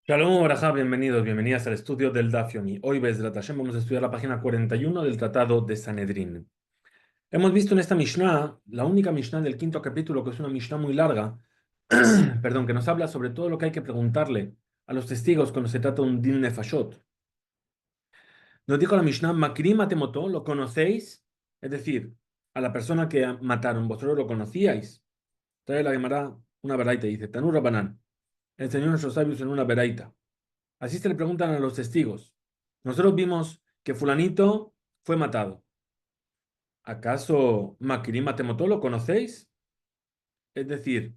Shalom Barajá, bienvenidos, bienvenidas al estudio del Daf Yomi. Hoy, Bezrat Hashem, vamos a estudiar la página 41 del Tratado de Sanedrín. Hemos visto en esta Mishnah, la única Mishnah del quinto capítulo, que es una Mishnah muy larga, perdón, que nos habla sobre todo lo que hay que preguntarle a los testigos cuando se trata de un din nefashot. Nos dijo la Mishnah, Makrim Atemoto, ¿lo conocéis? Es decir, a la persona que mataron, ¿vosotros lo conocíais? Trae la Gemara una veraita y dice, Tanur Rabanán, enseñó a nuestros sabios en una veraita. Así se le preguntan a los testigos. Nosotros vimos que fulanito fue matado. ¿Acaso Makirim Matemotó lo conocéis? Es decir,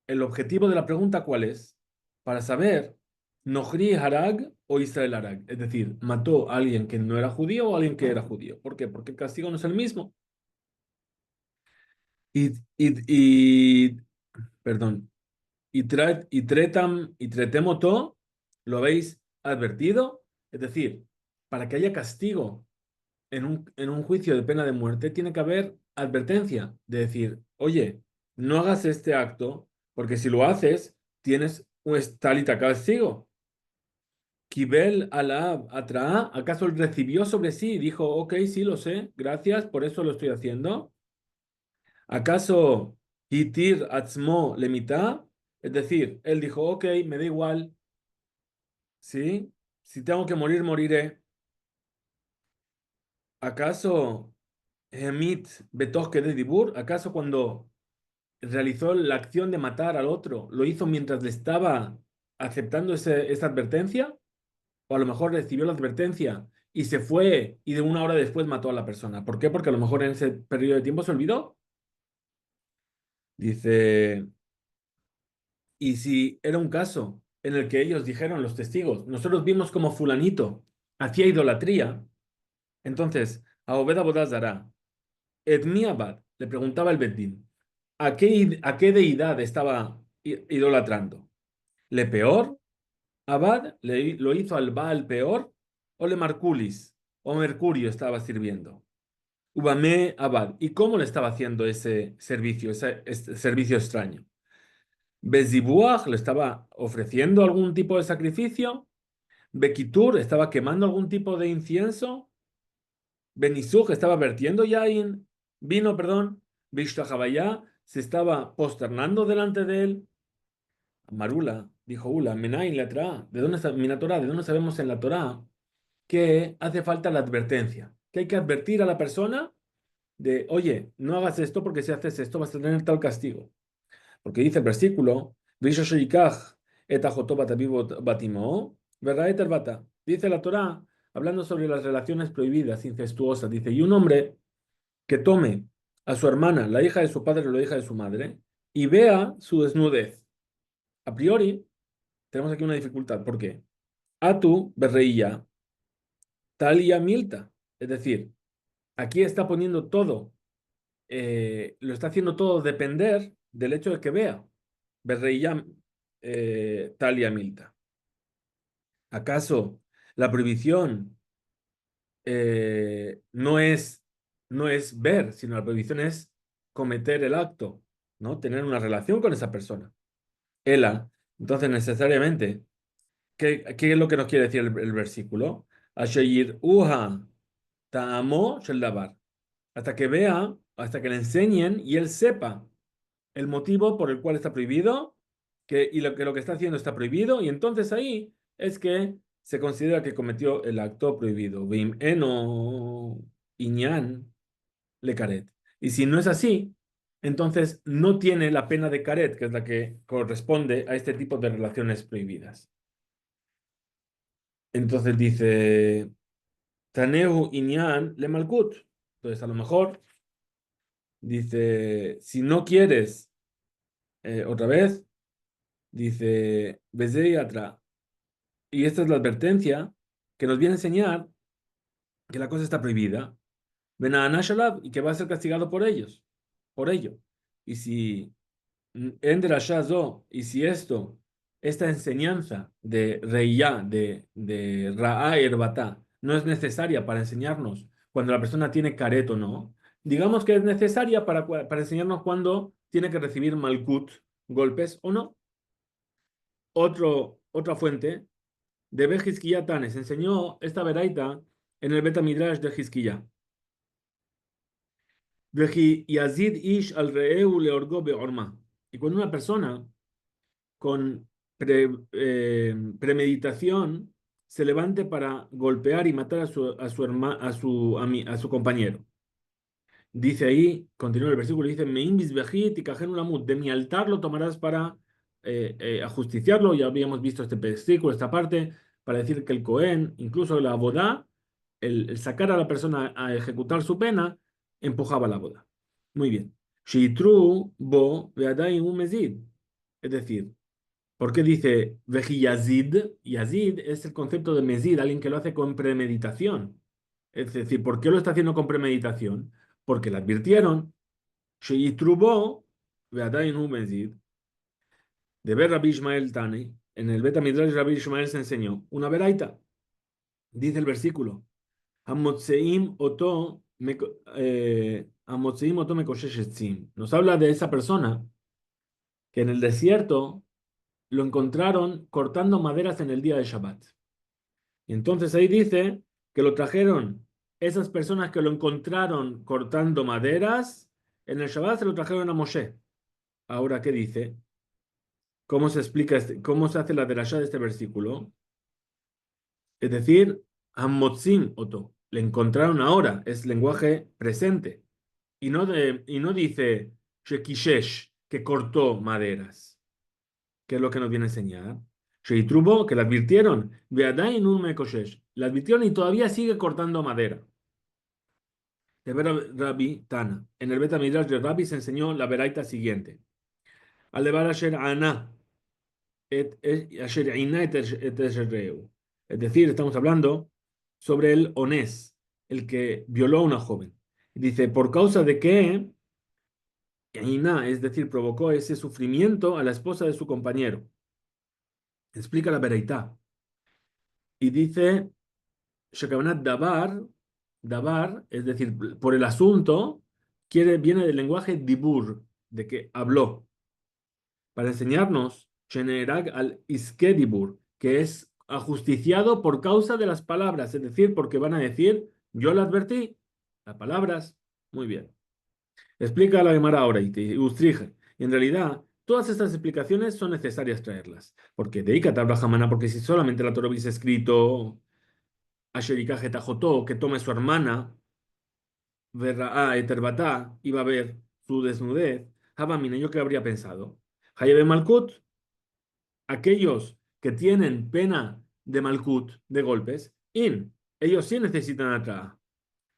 el objetivo de la pregunta ¿cuál es? Para saber Nohri Harag o Israel Harag. Es decir, ¿mató a alguien que no era judío o a alguien que era judío? ¿Por qué? Porque el castigo no es el mismo. Y, y, y perdón, y tretemoto, ¿lo habéis advertido? Es decir, para que haya castigo en un juicio de pena de muerte, tiene que haber advertencia de decir, oye, no hagas este acto, porque si lo haces, tienes un tal y tal castigo. Kibel alab atra, ¿acaso él recibió sobre sí y dijo, ok, sí, lo sé, gracias, por eso lo estoy haciendo? ¿Acaso hitir atzmo lemita? Es decir, él dijo, ok, me da igual, ¿sí? Si tengo que morir, moriré. ¿Acaso Hemit Betoske de Dibur? ¿Acaso cuando realizó la acción de matar al otro lo hizo mientras le estaba aceptando esa advertencia? O a lo mejor recibió la advertencia y se fue y de una hora después mató a la persona. ¿Por qué? Porque a lo mejor en ese periodo de tiempo se olvidó. Dice, y si era un caso en el que ellos dijeron, los testigos, nosotros vimos como fulanito hacía idolatría, entonces a Obed Bodazara, Edmi Abad, le preguntaba el Beddín, ¿a qué deidad estaba idolatrando? ¿Le peor? ¿Abad lo hizo al Baal peor? ¿O le Marculis? ¿O Mercurio estaba sirviendo? Ubame Abad. ¿Y cómo le estaba haciendo ese servicio, ese servicio extraño? Bezibuach le estaba ofreciendo algún tipo de sacrificio. Bekitur estaba quemando algún tipo de incienso. Benisuj estaba vertiendo ya en vino, perdón. Bishtahabaya se estaba posternando delante de él. Marula dijo Ula, Menain la Torá. ¿De dónde está Minatorá? ¿De dónde sabemos en la Torá que hace falta la advertencia? Que hay que advertir a la persona de, oye, no hagas esto porque si haces esto vas a tener tal castigo. Porque dice el versículo, dice la Torá, hablando sobre las relaciones prohibidas, incestuosas, dice, y un hombre que tome a su hermana, la hija de su padre o la hija de su madre, y vea su desnudez. A priori, tenemos aquí una dificultad. ¿Por qué? Atu berreilla, talia milta. Es decir, aquí está poniendo todo, lo está haciendo todo depender del hecho de que vea. Berreilla talia milta. ¿Acaso la prohibición no es ver, sino la prohibición es cometer el acto, ¿no? Tener una relación con esa persona? Ela. Entonces, necesariamente, ¿qué es lo que nos quiere decir el versículo? Asheyir uha ta'amo shel davar. Hasta que vea, hasta que le enseñen y él sepa el motivo por el cual está prohibido, y lo que está haciendo está prohibido, y entonces ahí es que se considera que cometió el acto prohibido. Vim eno iñan le caret. Y si no es así, entonces no tiene la pena de caret, que es la que corresponde a este tipo de relaciones prohibidas. Entonces dice, Taneu iñan le malkut. Entonces a lo mejor dice, si no quieres, otra vez, dice, Bezei atra. Y esta es la advertencia que nos viene a enseñar que la cosa está prohibida. Ven a Anashalab y que va a ser castigado por ellos, por ello. Y si Ender Ashazo, y si esta enseñanza de Reiyá, de Ra'a Erbatá, no es necesaria para enseñarnos cuando la persona tiene caret o no, digamos que es necesaria para enseñarnos cuando tiene que recibir malkut, golpes o no. Otro otra fuente, de Bet Hizkiya Tanes, enseñó esta veraita en el Beta Midrash de Hizkiya. Veji Yazid Ish al Reeu Leorgo Beorma. Y cuando una persona con premeditación se levante para golpear y matar a su compañero. Dice ahí, continúa el versículo, dice, Meimbis Vejit y Kajen Ulamut, de mi altar lo tomarás para ajusticiarlo. Ya habíamos visto este versículo, esta parte, para decir que el Cohen, incluso la boda, el sacar a la persona a ejecutar su pena, empujaba la boda. Muy bien. Sheitru bo ve'adayin un mezid. Es decir, ¿por qué dice Veji Yazid? Yazid es el concepto de mezid, alguien que lo hace con premeditación. Es decir, ¿por qué lo está haciendo con premeditación? Porque le advirtieron, Sheitrubó, Beadain hu mezid, de ver Rabbi Ishmael Tani, en el Beta Midrash Rabbi Ishmael se enseñó una veraita. Dice el versículo, Hamotzeim oto Hamotzeim oto mekoshesh etzim. Nos habla de esa persona que en el desierto lo encontraron cortando maderas en el día de Shabbat. Y entonces ahí dice que lo trajeron esas personas que lo encontraron cortando maderas, en el Shabbat se lo trajeron a Moshe. Ahora, ¿qué dice? ¿Cómo se explica cómo se hace la derashá de este versículo? Es decir, Hamotzim oto, le encontraron ahora, es lenguaje presente. Y no dice Shekishesh, que cortó maderas. ¿Qué es lo que nos viene a enseñar? Sheitrubo, que le advirtieron, Veadain un mekoshesh, le advirtieron y todavía sigue cortando madera. De ver Rabbi Tana. En el Beta Midrash de Rabbi se enseñó la veraita siguiente. Alevar asher ana, asher ina et esherreu. Es decir, estamos hablando sobre el onés, el que violó a una joven. Dice, por causa de que ina, es decir, provocó ese sufrimiento a la esposa de su compañero. Explica la veraita. Y dice, Shekavanat Dabar, Dabar, es decir, por el asunto, viene del lenguaje dibur, de que habló, para enseñarnos Shenerag al Iskedibur, que es ajusticiado por causa de las palabras, es decir, porque van a decir, yo le advertí, las palabras, muy bien. Explica la Gemara ahora y te ilustrije. Y en realidad, todas estas explicaciones son necesarias traerlas, porque de Ikatab Rahamana, porque si solamente la Torah hubiese escrito Asherika Getajotó, que tome su hermana, Verra Eterbatá, iba a ver su desnudez. Habamina, ¿yo qué habría pensado? Hayebe Malkut, aquellos que tienen pena de Malkut, de golpes, ellos sí necesitan atrás.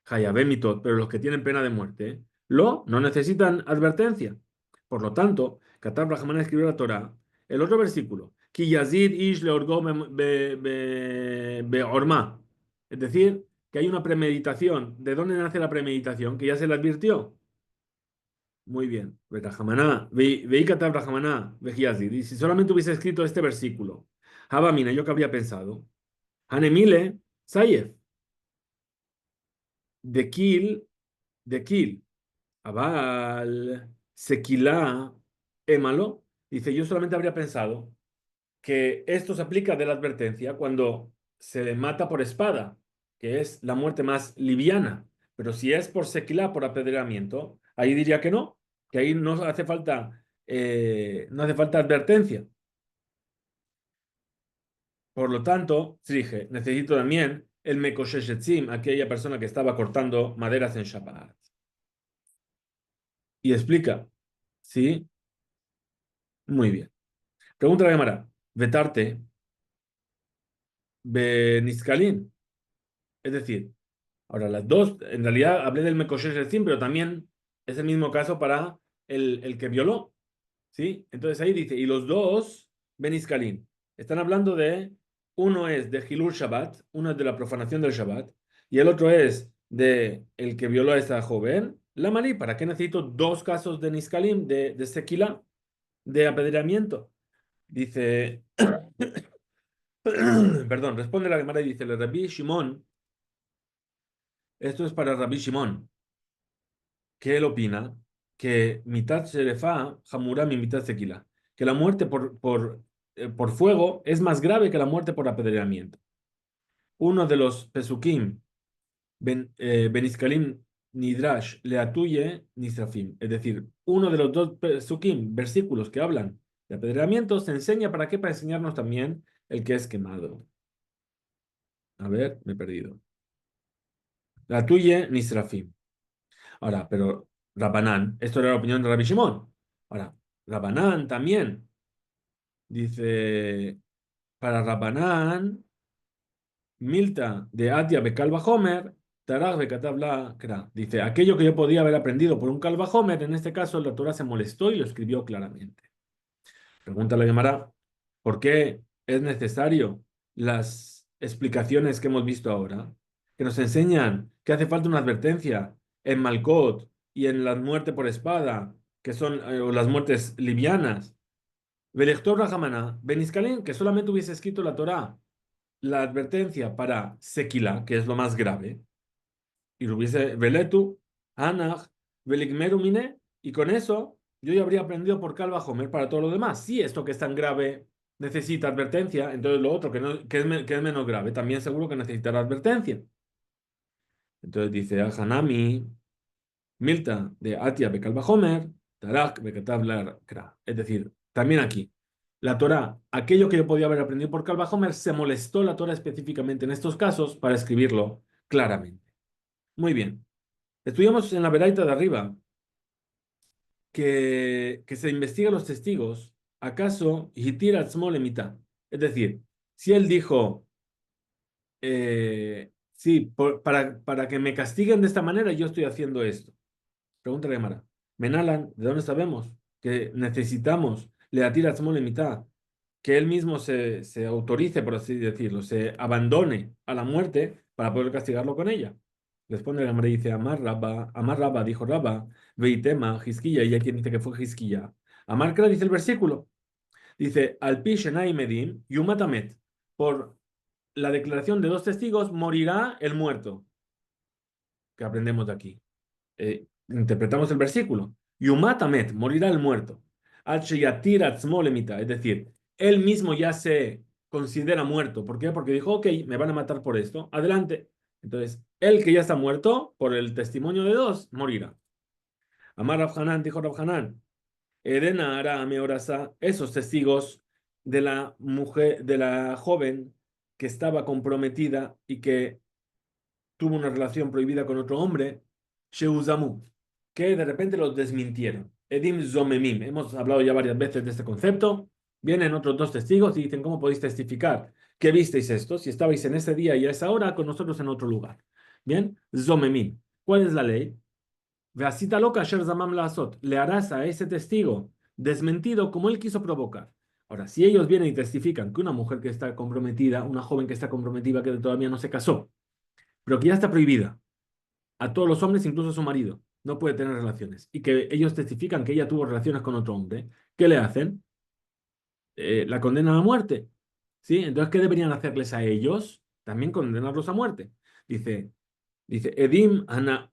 Hayebe Mitot, pero los que tienen pena de muerte, no necesitan advertencia. Por lo tanto, Katab Rahman escribió la Torah, el otro versículo, Ki Yazid Ish Leorgo Beorma. Es decir, que hay una premeditación. ¿De dónde nace la premeditación? Que ya se le advirtió. Muy bien. Veí Katab Rahmaná, Yazid. Y si solamente hubiese escrito este versículo, Habamina, ¿yo qué habría pensado? Hanemile, Sayef, de Kil, Abal, Sequilá, Émalo. Dice, yo solamente habría pensado que esto se aplica de la advertencia cuando se le mata por espada, que es la muerte más liviana. Pero si es por sequilá, por apedreamiento, ahí diría que no, que ahí no hace falta advertencia. Por lo tanto, dije, necesito también el Mekosheshetzim, aquella persona que estaba cortando maderas en Shabbat. Y explica, ¿sí? Muy bien. Pregunta la Gemara, vetarte, beniscalín. Es decir, ahora las dos, en realidad hablé del Mekosher Etzim, pero también es el mismo caso para el que violó, ¿sí? Entonces ahí dice, y los dos, beniscalín. Están hablando uno es de Hilul Shabbat, uno es de la profanación del Shabbat, y el otro es de el que violó a esta joven. La Malí, ¿para qué necesito dos casos de Niskalim, de sequila, de apedreamiento? Dice, perdón, responde la Gemara y dice, le Rabbi Shimon, esto es para Rabbi Shimon, que él opina que mitad sherefa, hamura mi mitad sequila, que la muerte por fuego es más grave que la muerte por apedreamiento. Uno de los pesukim, Beniskalim Nidrash Leatuye Nisrafim. Es decir, uno de los dos pesukim, versículos que hablan de apedreamiento, se enseña para qué, para enseñarnos también el que es quemado. A ver, me he perdido. Leatuye Nisrafim. Ahora, pero Rabanán, esto era la opinión de Rabbi Shimon. Ahora, Rabanán también dice, para Rabanán, Milta de Atia Bekalva Homer, Taraj Bekatabla Kra. Dice, aquello que yo podía haber aprendido por un Kalva Homer, en este caso la Torah se molestó y lo escribió claramente. Pregunta la Gemara, ¿por qué es necesario las explicaciones que hemos visto ahora? Que nos enseñan que hace falta una advertencia en Malkot y en la muerte por espada, que son o las muertes livianas. Velechtor Rahamana, Beniskalin, que solamente hubiese escrito la Torah la advertencia para Sekila, que es lo más grave, y lo hubiese Veletu, Anach, Veligmeru Mine, y con eso yo ya habría aprendido por Calva Homer para todo lo demás. Si esto que es tan grave necesita advertencia, entonces lo otro que es menos grave también seguro que necesitará advertencia. Entonces dice Hanami, Milta de Atia Bekalva Homer, Tarak Bekatablar Kra. Es decir, también aquí. La Torah, aquello que yo podía haber aprendido por Calva Homer, se molestó la Torah específicamente en estos casos para escribirlo claramente. Muy bien. Estudiamos en la Beraita de arriba que se investiga a los testigos, ¿acaso Hitir Atzmo Lemita? Es decir, si él dijo, sí, para que me castiguen de esta manera, yo estoy haciendo esto. Pregunta la Gemara. Menalan, ¿de dónde sabemos que necesitamos Leatir Atzmo Lemita? Que él mismo se autorice, por así decirlo, se abandone a la muerte para poder castigarlo con ella. Responde la Gemara y dice, Amar Rabba, dijo Rabba, Veitema, Jisquilla, y hay quien dice que fue Jisquilla. Amar Kra dice el versículo, dice, Al pi Shenai Medim, Yumatamet, por la declaración de dos testigos morirá el muerto, que aprendemos de aquí. Interpretamos el versículo, Yumatamet, morirá el muerto. Al Sheyatir Atzmo Lemita, es decir, él mismo ya se considera muerto. ¿Por qué? Porque dijo, ok, me van a matar por esto, adelante. Entonces, él que ya está muerto, por el testimonio de dos, morirá. Amar Rav Hanan, dijo Rav Hanan, Edena Ara Meorasa, esos testigos de la mujer, de la joven que estaba comprometida y que tuvo una relación prohibida con otro hombre, Sheuzamu, que de repente los desmintieron. Edim Zomemim, hemos hablado ya varias veces de este concepto. Vienen otros dos testigos y dicen, ¿cómo podéis testificar? ¿Qué visteis esto? Si estabais en ese día y a esa hora con nosotros en otro lugar. Bien, Zomemim. ¿Cuál es la ley? Veasita loca Sher Zamam Lasot. Le harás a ese testigo desmentido como él quiso provocar. Ahora, si ellos vienen y testifican que una mujer que está comprometida, una joven que está comprometida, que todavía no se casó, pero que ya está prohibida a todos los hombres, incluso a su marido, no puede tener relaciones, y que ellos testifican que ella tuvo relaciones con otro hombre, ¿qué le hacen? La condenan a muerte. ¿Sí? Entonces, ¿qué deberían hacerles a ellos? También condenarlos a muerte. Dice, Edim Ana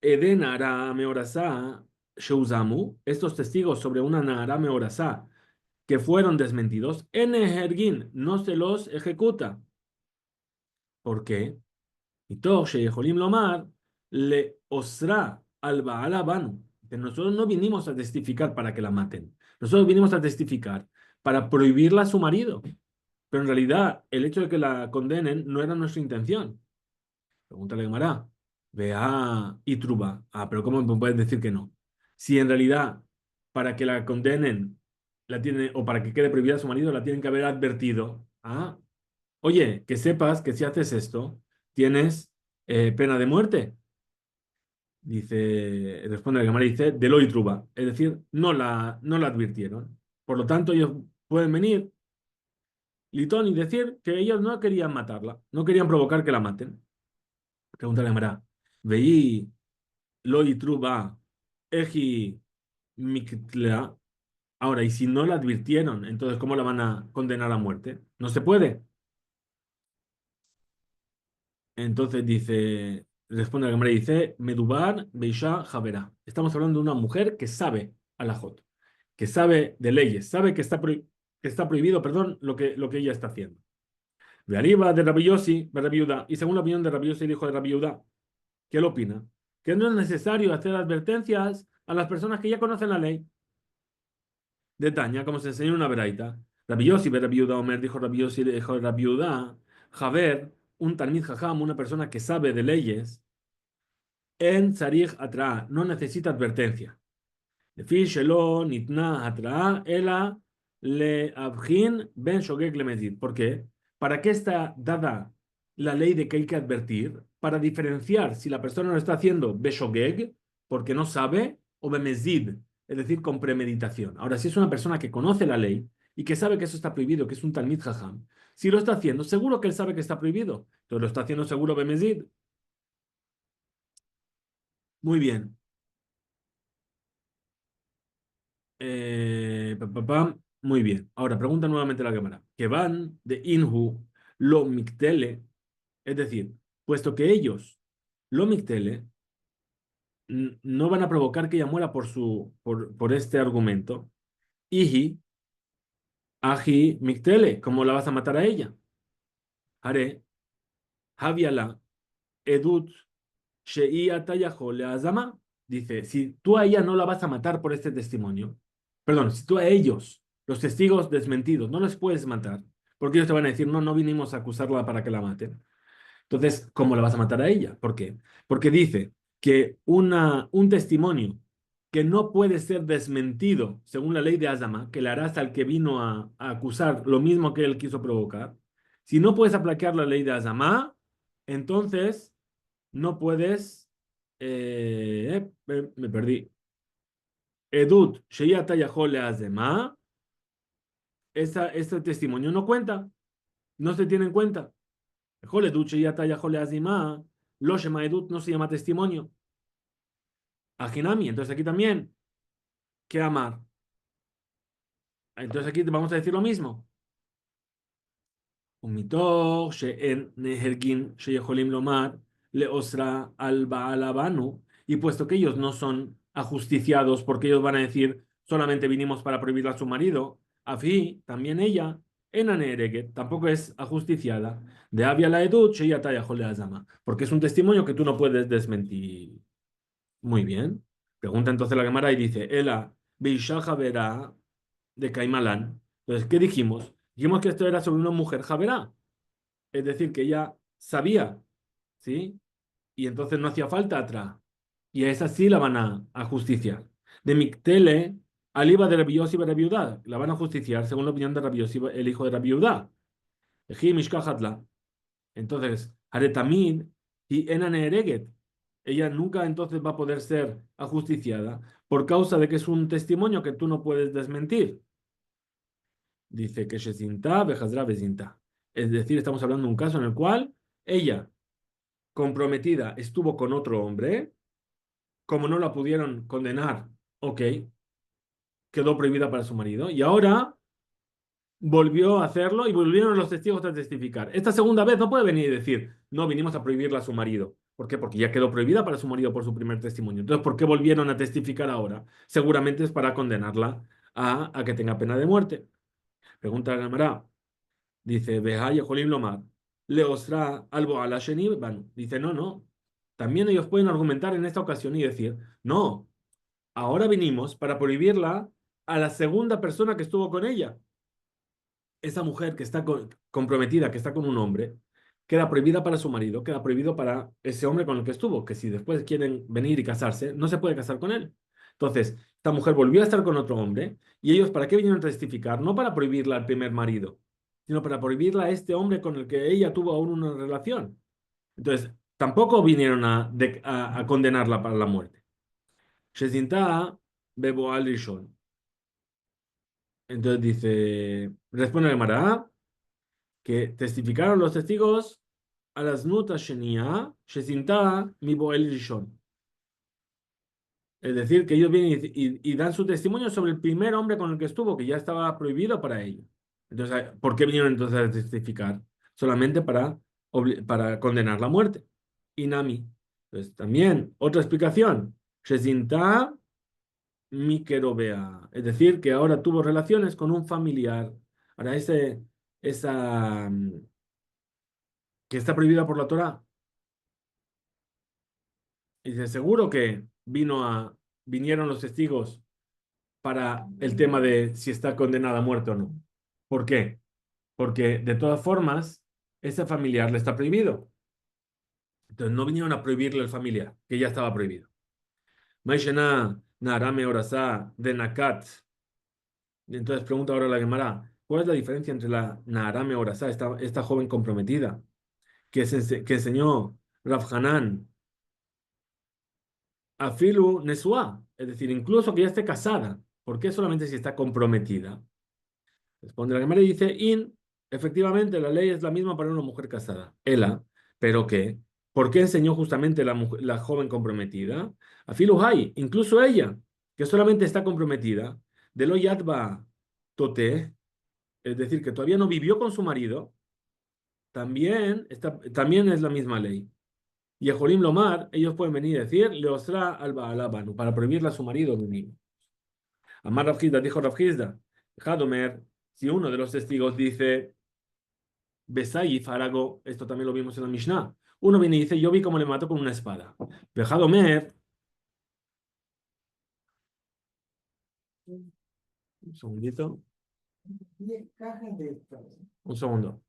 Eden Ara Meorasá Sheuzamu, estos testigos sobre una Nahara Meorasá que fueron desmentidos, en Ejergin no se los ejecuta. ¿Por qué? Y todo Sheyeholim Lomar le osra al Baal Abanu. Pero nosotros no vinimos a testificar para que la maten. Nosotros vinimos a testificar para prohibirla a su marido. Pero en realidad, el hecho de que la condenen no era nuestra intención. Pregúntale a Gemara. Vea y truba. Ah, pero ¿cómo me puedes decir que no? Si en realidad, para que la condenen, la tiene, o para que quede prohibida a su marido, la tienen que haber advertido. Ah, oye, que sepas que si haces esto, tienes pena de muerte. Dice, responde la cámara, dice, de lo y truba. Es decir, no la advirtieron. Por lo tanto, ellos pueden venir, Litón, y decir que ellos no querían matarla, no querían provocar que la maten. Pregunta la cámara, veí lo y truba, eji miktla. Ahora, y si no la advirtieron, entonces, ¿cómo la van a condenar a muerte? No se puede. Entonces dice, responde la cámara y dice, Medubar Beisha Javera. Estamos hablando de una mujer que sabe alajot, que sabe de leyes, sabe que está prohibido. que está prohibido, perdón, lo que ella está haciendo. De arriba de Rabbi Yossi, de Rabbi Yehuda, y según la opinión de Rabbi Yossi, el hijo de Rabbi Yehuda, ¿qué él opina? Que no es necesario hacer advertencias a las personas que ya conocen la ley de Taña, como se enseñó en una braita. Rabbi Yossi, Rabbi Yehuda Omer, dijo Rabbi Yossi, hijo de Rabbi Yehuda, Javer, un Talmid Jajam, una persona que sabe de leyes, en Sarij Atra, no necesita advertencia. לפי שלא ניתנה התראה, אלא להבחין בין שוגג למזיד. ¿Por qué? ¿Para qué está dada la ley de que hay que advertir? Para diferenciar si la persona lo está haciendo beshogeg, porque no sabe, o bemezid, es decir, con premeditación. Ahora, si es una persona que conoce la ley y que sabe que eso está prohibido, que es un talmid jajam, si lo está haciendo, seguro que él sabe que está prohibido. Entonces lo está haciendo seguro bemezid. Muy bien. Muy bien. Ahora, pregunta nuevamente la cámara. Que van de Inhu lo mictele, es decir, puesto que ellos, lo mictele, no van a provocar que ella muera por este argumento. Iji, aji mictele, ¿cómo la vas a matar a ella? Haré, Javiala, edut, sheia tayahole azama. Dice, si tú a ella no la vas a matar por este testimonio, perdón, si tú a ellos, los testigos desmentidos, no les puedes matar, porque ellos te van a decir, no, no vinimos a acusarla para que la maten. Entonces, ¿cómo la vas a matar a ella? ¿Por qué? Porque dice que un testimonio que no puede ser desmentido según la ley de Azama, que le harás al que vino a acusar lo mismo que él quiso provocar, si no puedes aplacar la ley de Azama, entonces no puedes, me perdí. Edut, Sheyata Yahole Azema, este testimonio no cuenta, no se tiene en cuenta. Jole Edut, Sheyata Yahole Azema, lo Shema Edut no se llama testimonio. Ajinami, entonces aquí también, ¿qué amar? Entonces aquí vamos a decir lo mismo. ומתוך שאין נהרגים שיכולים לומר לאוסרה al baalabanu, y puesto que ellos no son ajusticiados porque ellos van a decir solamente vinimos para prohibirle a su marido, afi, también ella, en anereget, tampoco es ajusticiada, de avia la edut, sheyataya azama, porque es un testimonio que tú no puedes desmentir. Muy bien. Pregunta entonces la cámara y dice, Ela, Beishaja verá de Caimalán. Entonces, ¿qué dijimos? Dijimos que esto era sobre una mujer javerá, es decir, que ella sabía, ¿sí? Y entonces no hacía falta atrás. Y a esa sí la van a justiciar. De Mictele, Aliba de Rabbi Yossi Rabbi Yudá, la van a justiciar según la opinión de Rabbi Yossi, el hijo de Rabbi Yudá. Eji Mishkajatla. Entonces, Aretamid y Enane Ereget. Ella nunca entonces va a poder ser ajusticiada por causa de que es un testimonio que tú no puedes desmentir. Dice que Shezinta, Bejazra, Bezinta. Es decir, estamos hablando de un caso en el cual ella, comprometida, estuvo con otro hombre, como no la pudieron condenar, ok, quedó prohibida para su marido, y ahora volvió a hacerlo y volvieron los testigos a testificar. Esta segunda vez no puede venir y decir, no, vinimos a prohibirla a su marido. ¿Por qué? Porque ya quedó prohibida para su marido por su primer testimonio. Entonces, ¿por qué volvieron a testificar ahora? Seguramente es para condenarla a que tenga pena de muerte. Pregunta la Gemara. Dice, Behaya Jolim Lomar, Leosra Albo Alasheni Banu. Dice, no, no. También ellos pueden argumentar en esta ocasión y decir, no, ahora vinimos para prohibirla a la segunda persona que estuvo con ella. Esa mujer que está comprometida, que está con un hombre, queda prohibida para su marido, queda prohibido para ese hombre con el que estuvo, que si después quieren venir y casarse, no se puede casar con él. Entonces, esta mujer volvió a estar con otro hombre, y ellos, ¿para qué vinieron a testificar? No para prohibirla al primer marido, sino para prohibirla a este hombre con el que ella tuvo aún una relación. Entonces, tampoco vinieron a condenarla para la muerte. Shezinta bebo al rishon. Entonces dice, responde la Gemara, que testificaron los testigos a las nutas shenia, shezinta mi boel rishon. Es decir, que ellos vienen y dan su testimonio sobre el primer hombre con el que estuvo, que ya estaba prohibido para ellos. Entonces, ¿por qué vinieron entonces a testificar? Solamente para condenar la muerte. Inami. Pues también, otra explicación. Shezinta mi querobea. Es decir, que ahora tuvo relaciones con un familiar. Ahora, esa que está prohibida por la Torah, y dice, seguro que vinieron los testigos para el tema de si está condenada a muerte o no. ¿Por qué? Porque de todas formas, ese familiar le está prohibido. Entonces no vinieron a prohibirle al familiar, que ya estaba prohibido. Maishena, Narame Orasá, de Nakat. Entonces pregunta ahora la Gemara, ¿cuál es la diferencia entre la Naarame Orasá, esta joven comprometida, que enseñó Rav Hanan, a Filu Nesua? Es decir, incluso que ya esté casada. ¿Por qué solamente si está comprometida? Responde la Gemara y dice, efectivamente la ley es la misma para una mujer casada. Ela, ¿pero qué? ¿Por qué enseñó justamente la joven comprometida? A Filu Hay, incluso ella, que solamente está comprometida, de lo yatba tote, es decir, que todavía no vivió con su marido, también es la misma ley. Y a Jorim Lomar, ellos pueden venir y decir, Leosra al Baalabanu, para prohibirle a su marido de unir. Amar Rafjizda, dijo Rafjizda, Hadomer, si uno de los testigos dice, Besai Farago, esto también lo vimos en la Mishnah, uno viene y dice, yo vi cómo le mató con una espada. Hadomer, un segundito, un segundo.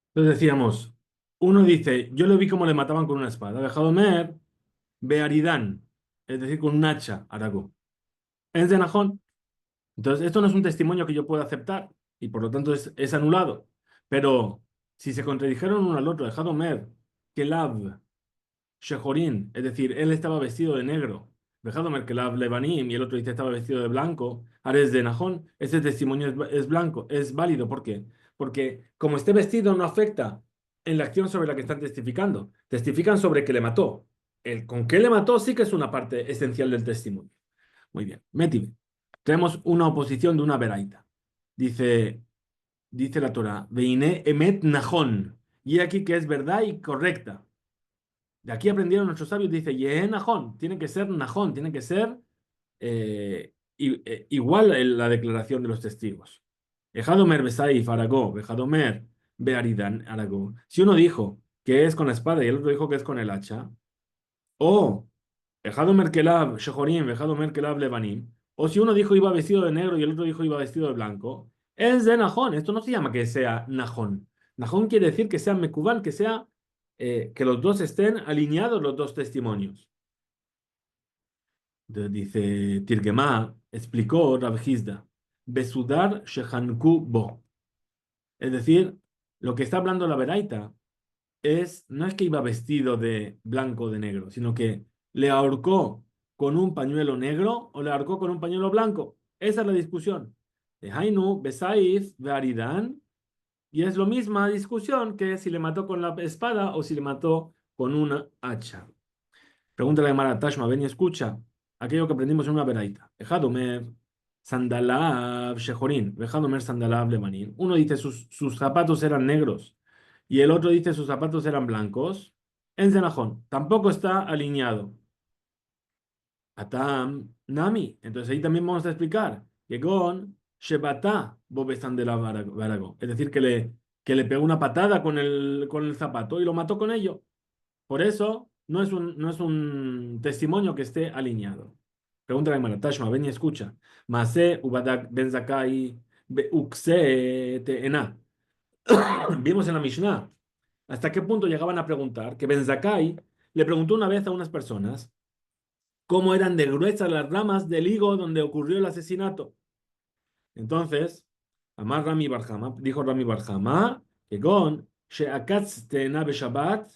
Entonces decíamos, uno dice, yo le vi cómo le mataban con una espada. Hadomer, Bearidán, es decir, con un hacha, Arago. Es de Najón. Entonces, esto no es un testimonio que yo pueda aceptar y por lo tanto es anulado. Pero si se contradijeron uno al otro, dejado Mer, Kelav, Shehorin, es decir, él estaba vestido de negro, dejado Mer, Kelav, Levanim, y el otro dice estaba vestido de blanco, Ares de Najón, ese testimonio es blanco, es válido. ¿Por qué? Porque como esté vestido no afecta en la acción sobre la que están testificando. Testifican sobre que le mató. El con qué le mató sí que es una parte esencial del testimonio. Muy bien. Métime. Tenemos una oposición de una veraita. Dice, dice la Torah, Veine emet najón. Y aquí que es verdad y correcta. De aquí aprendieron nuestros sabios, dice, Yehe najón. Tiene que ser najón, tiene que ser igual en la declaración de los testigos. Ejadomer besai faragó, Ejadomer bearidan aragó. Si uno dijo que es con la espada y el otro dijo que es con el hacha, o Ejado Merkelab, Shehorim, Ejado Merkelab, Levanim. O si uno dijo iba vestido de negro y el otro dijo iba vestido de blanco. Es de Najón. Esto no se llama que sea Najón. Najón quiere decir que sea Mekubal, que los dos estén alineados los dos testimonios. Entonces dice Tirgemá, explicó Rav Hizda, Besudar Shehanku Bo. Es decir, lo que está hablando la Beraita no es que iba vestido de blanco o de negro, sino que le ahorcó con un pañuelo negro o le ahorcó con un pañuelo blanco. Esa es la discusión. De Hainu, Besaif, Bearidan, y es la misma discusión que si le mató con la espada o si le mató con una hacha. Pregúntale a Mara Tashma, ven y escucha aquello que aprendimos en una veraita. Ejadomer, Sandalab, Shehorin, Ejadomer, Sandalab, Lemanin. Uno dice sus zapatos eran negros y el otro dice sus zapatos eran blancos. En Zenajón, tampoco está alineado. Atam, Nami. Entonces ahí también vamos a explicar que con Shebata, Bobesan de la Varago. Es decir, que le pegó una patada con el zapato y lo mató con ello. Por eso no es un testimonio que esté alineado. Pregúntale a Gemara, Tashma, ven y escucha. Masé ubadak ben zakai ukse teena. Vimos en la Mishnah hasta qué punto llegaban a preguntar que Ben Zakkai le preguntó una vez a unas personas cómo eran de gruesas las ramas del higo donde ocurrió el asesinato. Entonces, Amar Rami Barjama, dijo Rami Barjama, que con Sheakatz teena Shabbat,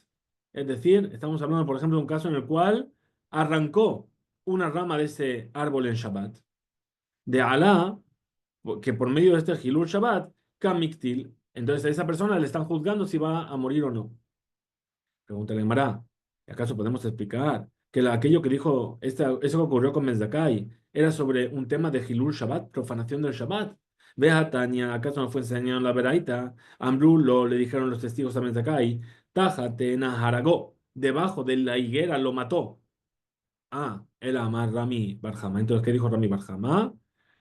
es decir, estamos hablando, por ejemplo, de un caso en el cual arrancó una rama de ese árbol en Shabbat, de Alá, que por medio de este Hilul Shabbat, Kamiktil, entonces a esa persona le están juzgando si va a morir o no. Pregúntale a Mará, ¿acaso podemos explicar que aquello que dijo, eso que ocurrió con Menzakai, era sobre un tema de Hilul Shabbat, profanación del Shabbat? Ve a Tania, ¿acaso no fue enseñado en la Veraita? Ambrulo le dijeron los testigos a Menzakai, Tájate Naharagó, debajo de la higuera lo mató. Ah, el Amar Rami Barjama. Entonces, ¿qué dijo Rami Barjama?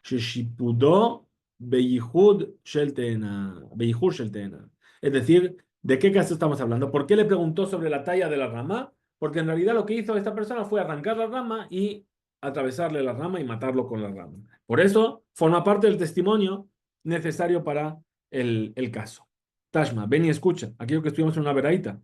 Sheshipudó beyihud shel teena. Es decir, ¿de qué caso estamos hablando? ¿Por qué le preguntó sobre la talla de la rama? Porque en realidad lo que hizo esta persona fue arrancar la rama y atravesarle la rama y matarlo con la rama. Por eso forma parte del testimonio necesario para el caso. Tashma, ven y escucha. Aquello que estuvimos en una veraita.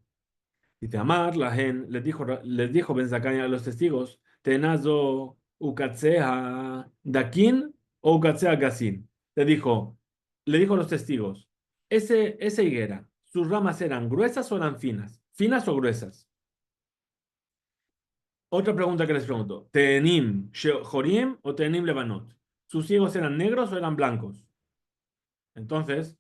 Dice, Amar, la gen, les dijo Ben Zakkai a los testigos, Tenazo ukatsea dakin o ukatsea gasin. Le dijo a los testigos, esa higuera, ¿sus ramas eran gruesas o eran finas? ¿Finas o gruesas? Otra pregunta que les pregunto, ¿Tenim jorim o Tenim levanot? ¿Sus higos eran negros o eran blancos? Entonces,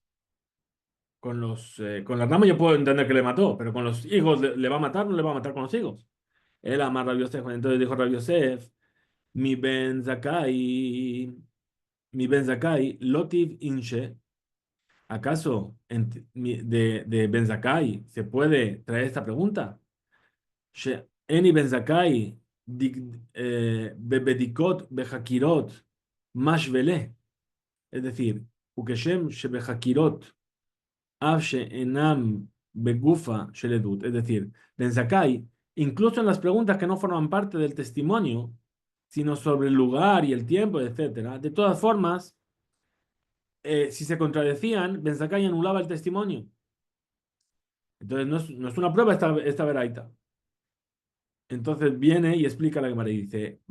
con las ramas yo puedo entender que le mató, pero con los higos le va a matar, no le va a matar con los higos. Él ama a Rabbi Yosef. Entonces dijo Rabbi Yosef, mi ben Zakai, mi ben Zakai, lotiv inche. ¿Acaso de Ben Zakai se puede traer esta pregunta? Eni Ben Zakai, bebedikot behakirot, mash vele. Es decir, ukeshem shebehakirot, av enam begufa sheledut. Es decir, Ben Zakai, incluso en las preguntas que no forman parte del testimonio, sino sobre el lugar y el tiempo, etcétera. De todas formas, si se contradecían, Ben Zakkai anulaba el testimonio. Entonces no es una prueba esta veraita. Entonces viene y explica la Gemara y dice,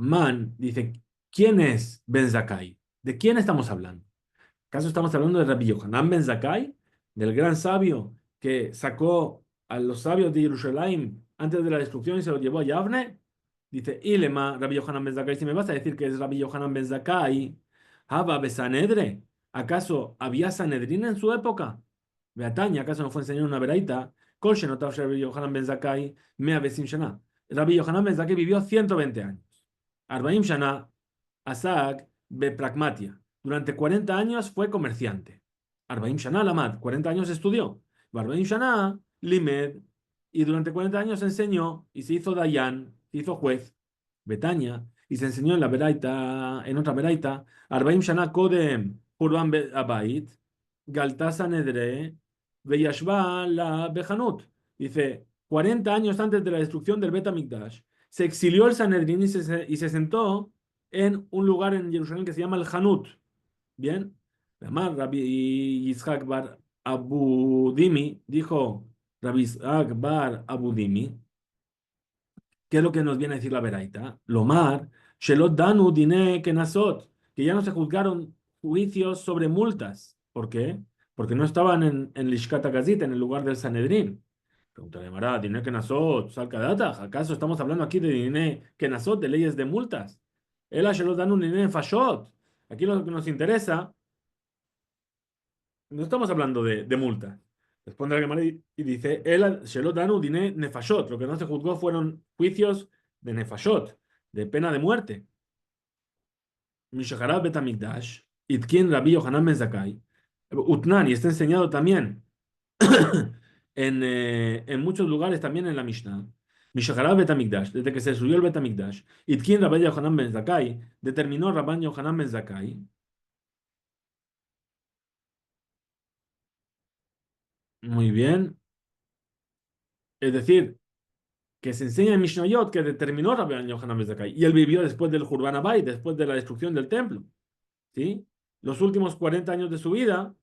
dice, ¿quién es Ben Zakkai? ¿De quién estamos hablando? ¿Acaso estamos hablando de Rabbi Yohanan Ben Zakkai, del gran sabio que sacó a los sabios de Jerusalén antes de la destrucción y se los llevó a Yavne? Dice, Ilema, Rabbi Yohanan Ben Zakkai, si me vas a decir que es Rabbi Yohanan Ben Zakkai, Haba Besanedre, ¿acaso había Sanedrín en su época? Beataña, ¿acaso no fue enseñar una veraita? Kol shenotav Rabbi Yohanan Ben Zakkai, mea besim shana. Rabbi Yohanan Ben Zakkai vivió 120 años. Arbaim shana, Asag, Bepragmatia. Durante 40 años fue comerciante. Arbaim Shana Lamad, 40 años estudió. Arbaim Shana Limed, y durante 40 años enseñó y se hizo Dayan, se hizo juez, Betania, y se enseñó en la Beraita, en otra Beraita, Arbaim Shana Kodem, Hurban Abait, Galtasa Nedre, Beyashba la Bejanut. Dice, 40 años antes de la destrucción del Bet HaMikdash, se exilió el Sanedrín y se sentó en un lugar en Jerusalén que se llama el Hanut. Bien, además Rabbi Yitzhak Bar Abudimi dijo, Rabbi Yitzhak Bar Abudimi, ¿qué es lo que nos viene a decir la Beraita? Lomar, Shelot Danu Dine Kenasot, que ya no se juzgaron juicios sobre multas. ¿Por qué? Porque no estaban en Lishkat HaGazit, en el lugar del Sanedrín. Pregunta de Mará, Dine Kenasot, Salkadata, ¿acaso estamos hablando aquí de Dine Kenasot, de leyes de multas? Ela Shelot Danu Dine Fashot. Aquí lo que nos interesa, no estamos hablando de multas. Responde la Gemara y dice, el Shelot Danu Dine Nefashot. Lo que no se juzgó fueron juicios de Nefashot, de pena de muerte. Mishaharab Betamikdash, Itkin Rabbi Yohanan Ben Zakkai, Utnan, y está enseñado también en muchos lugares, también en la Mishnah. Mishaharab Betamikdash, desde que se subió el Betamikdash, Itkin Rabbi Yohanan Ben Zakkai, determinó Rabban Yohanan Ben Zakkai. Muy bien. Es decir, que se enseña en Mishnayot que determinó Rabbi Yohanan Ben Zakkai. Y él vivió después del Hurban Abayit, después de la destrucción del templo. ¿Sí? Los últimos 40 años de su vida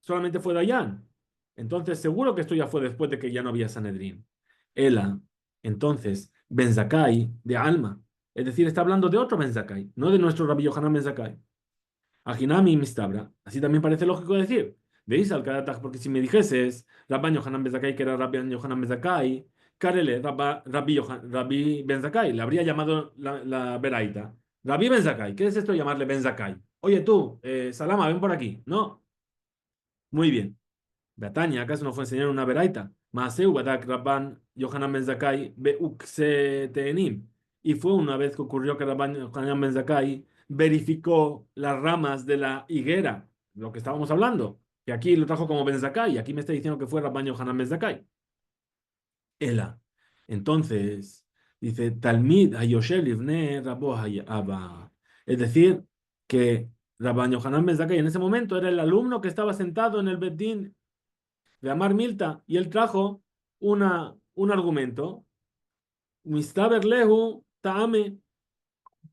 solamente fue Dayan. Entonces, seguro que esto ya fue después de que ya no había Sanedrín. Ela, entonces, Ben Zakkai de Alma. Es decir, está hablando de otro Ben Zakkai, no de nuestro Rabbi Yohanan Ben Zakkai. Ajinami Mistabra. Así también parece lógico decir. Veis al Karataj, porque si me dijeses Rabban Yohanan Ben Zakkai, que era Rabban Yohanan Ben Zakkai, Karele, Rabbi Ben Zakkai, le habría llamado la Beraita. Rabbi Ben Zakkai, ¿qué es esto de llamarle Ben Zakkai? Oye tú, Salama, ven por aquí. No, muy bien. Betania, ¿acaso no fue enseñar una Beraita? Maaseu Badak Rabban Yohanan Ben Zakkai Beukse Teenim. Y fue una vez que ocurrió que Rabban Yohanan Ben Zakkai verificó las ramas de la higuera, lo que estábamos hablando, que aquí lo trajo como Ben Zakkai, aquí me está diciendo que fue Rabban Yohanan Ben Zakkai. Ela. Entonces, dice, Talmid Hayoshe Livne Rabo Abba. Es decir, que Rabban Yohanan Ben Zakkai en ese momento era el alumno que estaba sentado en el Beddin de Amar Milta y él trajo un argumento. Mistaber Lehu Taame.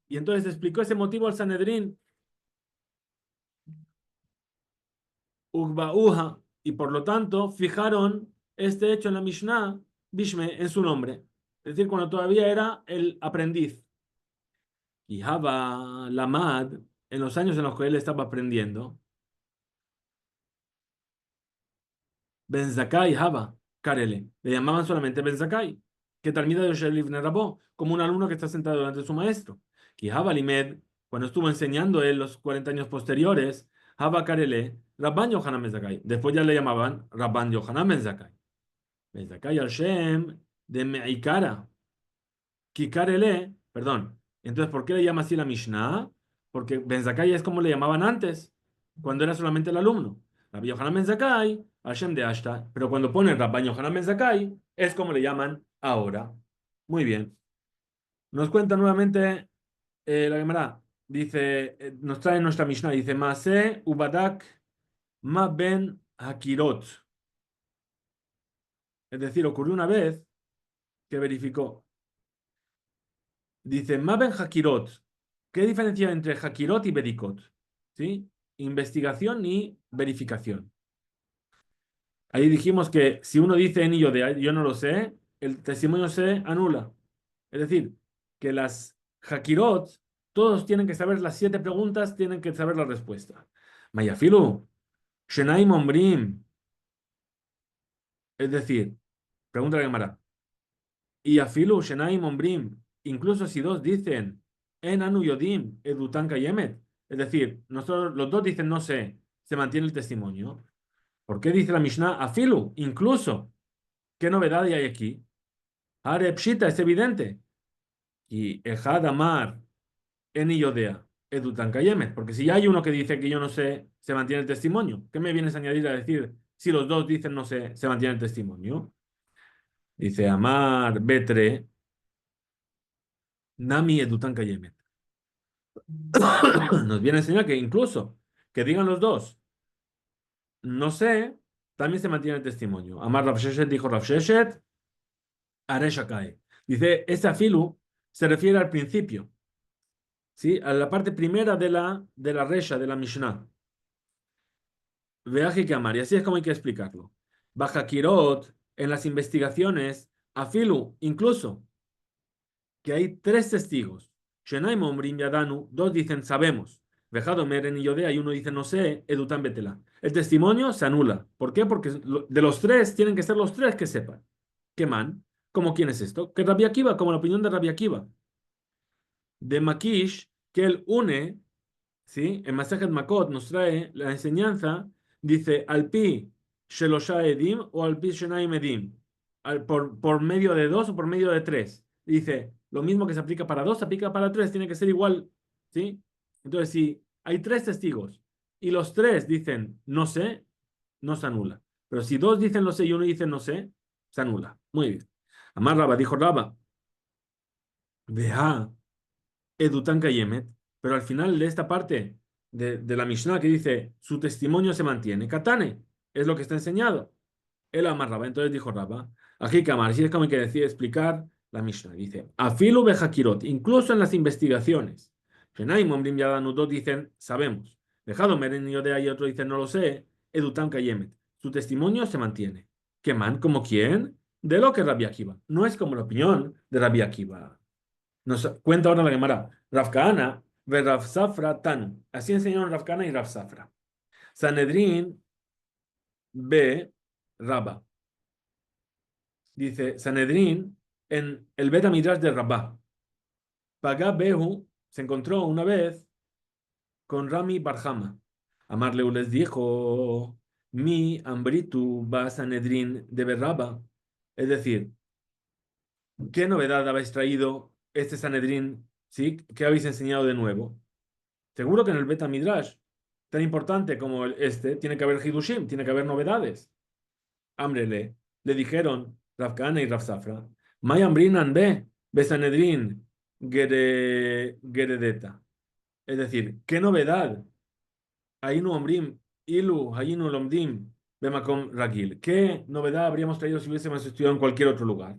Y entonces explicó ese motivo al Sanedrín. Ugbauha. Y por lo tanto fijaron este hecho en la Mishnah, Bishme, en su nombre. Es decir, cuando todavía era el aprendiz. Y Haba Lamad, en los años en los que él estaba aprendiendo, Ben Zakkai Haba, Karele, le llamaban solamente Ben Zakkai, que Talmida de Yosef Livne Rabó, como un alumno que está sentado delante de su maestro. Y Haba Limed, cuando estuvo enseñando él los 40 años posteriores, Haba Karele, Rabban Yohanan Ben Zakkai. Después ya le llamaban Rabban Yohanan Ben Zakkai. Ben Zakkai al Shem de Meikara. Kikarele, perdón. Entonces, ¿por qué le llama así la Mishnah? Porque Ben Zakkai es como le llamaban antes, cuando era solamente el alumno. Rabbi Yohanan Ben Zakkai, Hashem de Ashta. Pero cuando pone Rabban Yohanan Ben Zakkai, es como le llaman ahora. Muy bien. Nos cuenta nuevamente la Gemara. Dice, nos trae nuestra Mishnah. Dice, Maase Ubadak Ma Ben Hakirot. Es decir, ocurrió una vez que verificó. Dice, Maben Hakirot. ¿Qué diferencia entre Hakirot y Bedikot? ¿Sí? Investigación y verificación. Ahí dijimos que si uno dice en ello de yo no lo sé, el testimonio se anula. Es decir, que las Hakirot, todos tienen que saber las 7 preguntas, tienen que saber la respuesta. Mayafilu, Shenaim Ombrim. Es decir, pregunta la Gemara. Y afilu shenaim ombrim, incluso si dos dicen en anu yodim edutan kayemet, es decir, nosotros los dos dicen no sé, se mantiene el testimonio. ¿Por qué dice la Mishnah afilu? Incluso, ¿qué novedad hay aquí? Are pshita, es evidente. Y ejad amar en yodea edutan kayemet, porque si ya hay uno que dice que yo no sé, se mantiene el testimonio. ¿Qué me vienes a añadir a decir si los dos dicen no sé, se mantiene el testimonio? Dice amar betre nami edutan kayemet. Nos viene a enseñar que incluso que digan los dos, no sé, también se mantiene el testimonio. Amar Rav Sheshet dijo Rav Sheshet, Aresha cae. Dice, ese afilu se refiere al principio, ¿sí? A la parte primera de la Resha, de la Mishnah. Veaje que amar, y así es como hay que explicarlo. Baja Kirot, en las investigaciones, afilu, incluso, que hay 3 testigos. Shenaim Omrim Yadanu, 2 dicen sabemos. Vejado Meren y Yodea y uno dice no sé, Edutan Betela. El testimonio se anula. ¿Por qué? Porque de los 3 tienen que ser los 3 que sepan. ¿Qué man? ¿Cómo quién es esto? Que Rabbi Akiva, como la opinión de Rabbi Akiva. De Makish, que él une, ¿sí? En Masejet Makot nos trae la enseñanza, dice Alpi Shelosha Edim o Alpi Shenaim Edim. Por medio de 2 o por medio de 3. Dice, lo mismo que se aplica para 2 se aplica para 3 tiene que ser igual, ¿sí? Entonces, si hay 3 testigos y los 3 dicen no sé, no se anula. Pero si 2 dicen lo sé y uno dice no sé, se anula. Muy bien. Amar Raba, dijo Raba, Veja, Edutan Kayemet, pero al final de esta parte de la Mishnah que dice su testimonio se mantiene, Katane, es lo que está enseñado. Él amarraba, entonces dijo Raba, aquí Kamar, si es como hay que decir, explicar la Mishnah. Dice, Afilu Bejakirot, incluso en las investigaciones. Shenaim Omrim Yadanu, dos dicen, sabemos. Dejado Meren Yodea y otro dicen, no lo sé. Edutan Kayemet. Su testimonio se mantiene. ¿Qué man? ¿Como quién? De lo que Rabbi Akiva. No es como la opinión de Rabbi Akiva. Nos cuenta ahora la Gemara. Rav Kahana ve Rav Safra Tanu. Así enseñaron Rav Kahana y Rav Safra. Sanedrín ve Rabba. Dice Sanedrín en el Bet Midrash de Rabá. Pagá Behu se encontró una vez con Rami Barjama. Amarleu les dijo: Mi ambritu va Sanedrín de Berraba. Es decir, ¿qué novedad habéis traído este Sanedrín? ¿Sí? ¿Qué habéis enseñado de nuevo? Seguro que en el Bet Midrash, tan importante como este, tiene que haber Hidushim, tiene que haber novedades. Amrele, le dijeron Rav Kahana y Rav Safra, May Ambrinan be Sanedrin Geredeta. Es decir, ¿qué novedad Ainu Omrim, Ilu, Hayinu Lomdim, Bemakom Ragil. ¿Qué novedad habríamos traído si hubiésemos estudiado en cualquier otro lugar?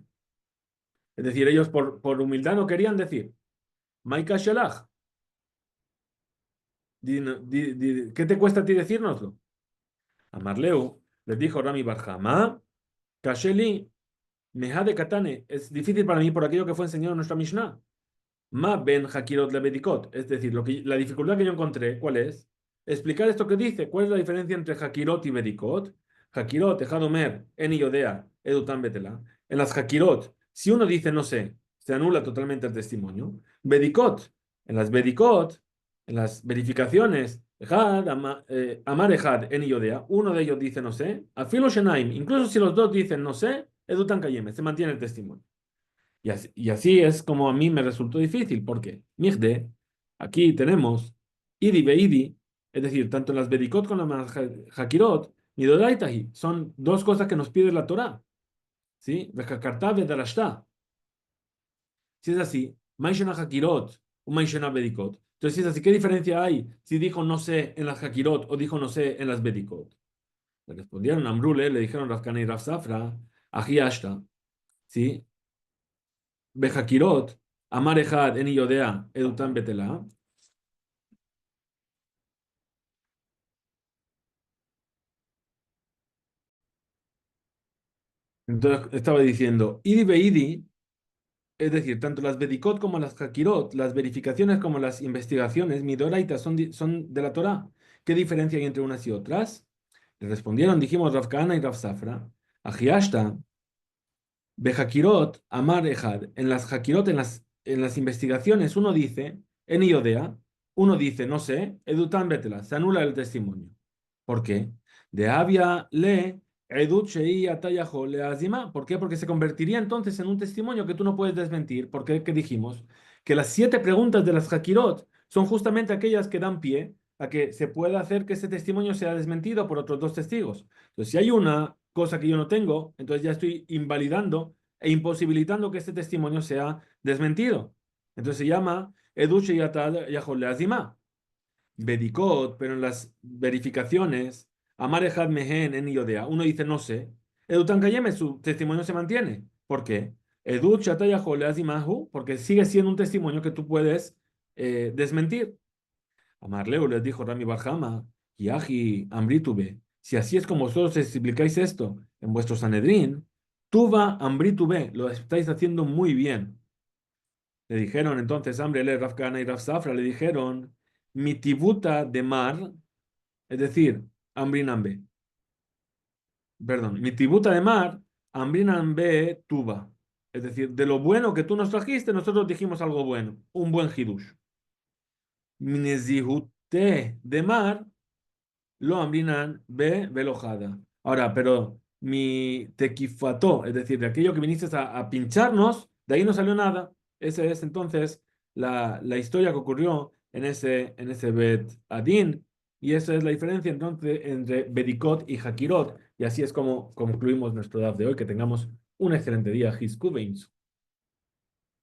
Es decir, ellos por humildad no querían decir, Maika Shelach, ¿qué te cuesta a ti decírnoslo? A Marleu les dijo Rami Barjama, Kasheli, Mehade Katane, es difícil para mí por aquello que fue enseñado en nuestra Mishnah. Ma ben Hakirot lebedikot. Es decir, la dificultad que yo encontré, ¿cuál es? Explicar esto que dice. ¿Cuál es la diferencia entre Hakirot y Bedikot? Hakirot, Ejadomer, Eni Yodea, Edutan Betela. En las Hakirot, si uno dice no sé, se anula totalmente el testimonio. Bedikot, en las Bedikot, en las verificaciones, Amar Ejad, Eni Yodea, uno de ellos dice no sé. Afilo Shenaim, incluso si los dos dicen no sé, Edutan Kayeme, se mantiene el testimonio. Y así es como a mí me resultó difícil, porque Migde, aquí tenemos Idi Beidi, es decir, tanto en las Bedikot como en las Hakirot, Midodaitahi, son dos cosas que nos pide la Torah, ¿sí? Vejakarta vedarashta. Si es así, Maishena Hakirot o Maishena Bedikot. Entonces, si es así, ¿qué diferencia hay si dijo no sé en las Hakirot o dijo no sé en las Bedikot? Le respondieron a Ambrule, le dijeron Rafkana y Raf Safra, Aji Ashta, ¿sí? Bejakirot, Amar Ejad, Eni Yodea, Edutan Betela. Entonces estaba diciendo, Idi Beidi, es decir, tanto las Bedikot como las Hakirot, las verificaciones como las investigaciones, Midoraita, son de la Torah. ¿Qué diferencia hay entre unas y otras? Le respondieron, dijimos Rav Kahana y Rav Safra, Ajiashta, Behakirot, Amar Ejad. En las Hakirot, en las investigaciones, uno dice, en Iodea, uno dice, no sé, Edutan Betela, se anula el testimonio. ¿Por qué? De Avia le Edut Shei Atayajo le Azima. ¿Por qué? Porque se convertiría entonces en un testimonio que tú no puedes desmentir. Porque ¿qué dijimos? Que las 7 preguntas de las Hakirot son justamente aquellas que dan pie a que se pueda hacer que ese testimonio sea desmentido por otros dos testigos. Entonces, si hay una cosa que yo no tengo, entonces ya estoy invalidando e imposibilitando que este testimonio sea desmentido. Entonces se llama Edut Shei Atayajo le Azima. Bedikot, pero en las verificaciones, Amar Ejad Mehen en Yodea, uno dice no sé, Edutan Kayeme, su testimonio se mantiene. ¿Por qué? Edut Shataya Joleazimahu, porque sigue siendo un testimonio que tú puedes desmentir. Amarleu les dijo Rami Barjama, Yahi Ambritube, si así es como vosotros explicáis esto en vuestro Sanedrín, Tuva Ambritube, lo estáis haciendo muy bien. Le dijeron entonces, Amrele, Rav Kahana y Rav Safra, le dijeron, Mitibuta de mar, es decir, Ambrinambe, perdón, Mitibuta de mar, Ambrinambe tuba. Es decir, de lo bueno que tú nos trajiste, nosotros dijimos algo bueno, un buen hidush. Minezihute de mar, lo ambrinan be velojada. Ahora, pero mi tequifató, es decir, de aquello que viniste a pincharnos, de ahí no salió nada. Esa es entonces la historia que ocurrió en ese Bet Adin. Y esa es la diferencia entonces entre Bedikot y Hakirot. Y así es como concluimos nuestro DAF de hoy. Que tengamos un excelente día. Hisku